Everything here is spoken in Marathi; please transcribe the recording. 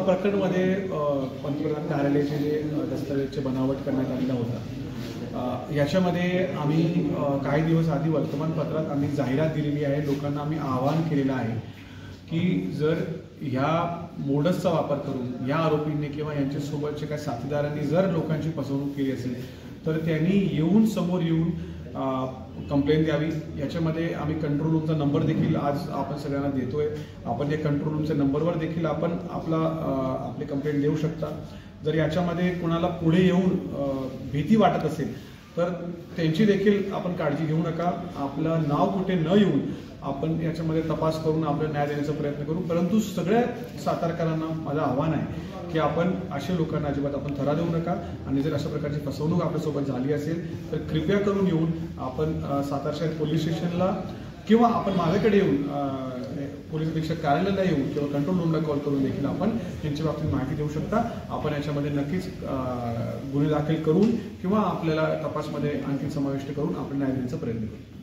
प्रकरणमध्ये पंतप्रधान कार्यालयाचे जे दस्तावेजचे बनावट करण्यात आलेला होता, याच्यामध्ये आम्ही काही दिवस आधी वर्तमानपत्रात आम्ही जाहिरात दिलेली आहे. लोकांना आम्ही आवाहन केलेलं आहे की जर ह्या मोडसचा वापर करून या आरोपींनी किंवा यांच्यासोबतच्या काही साथीदारांनी जर लोकांची फसवणूक केली असेल तर त्यांनी समोर येऊन कंप्लेंट द्यावी. याच्यामध्ये आम्ही कंट्रोल रूमचा नंबर देखील आज आपण सगळ्यांना देतोय. आपण या कंट्रोल रूमच्या नंबरवर देखील आपण आपली कंप्लेंट देऊ शकता. जर याच्यामध्ये कोणाला पुढे येऊन भीती वाटत असेल तर त्यांची देखील आपण काळजी घेऊ नका. आपलं नाव कुठे न येऊन आपण याच्यामध्ये तपास करून आपल्याला न्याय देण्याचा प्रयत्न करू. परंतु सगळ्या सातारकरांना माझं आव्हान आहे की आपण अशा लोकांना अजिबात आपण थरा देऊ नका. आणि जर अशा प्रकारची फसवणूक आपल्यासोबत झाली असेल तर कृपया करून येऊन आपण सातारा शहर पोलीस स्टेशनला किंवा आपण माझ्याकडे येऊन पोलीस अधीक्षक कार्यालयाला येऊन किंवा कंट्रोल रूमला कॉल करून देखील आपण यांच्या बाबतीत माहिती देऊ शकता. आपण याच्यामध्ये नक्कीच गुन्हे दाखल करून किंवा आपल्याला तपासमध्ये आणखी समाविष्ट करून आपण न्याय देण्याचा प्रयत्न करू.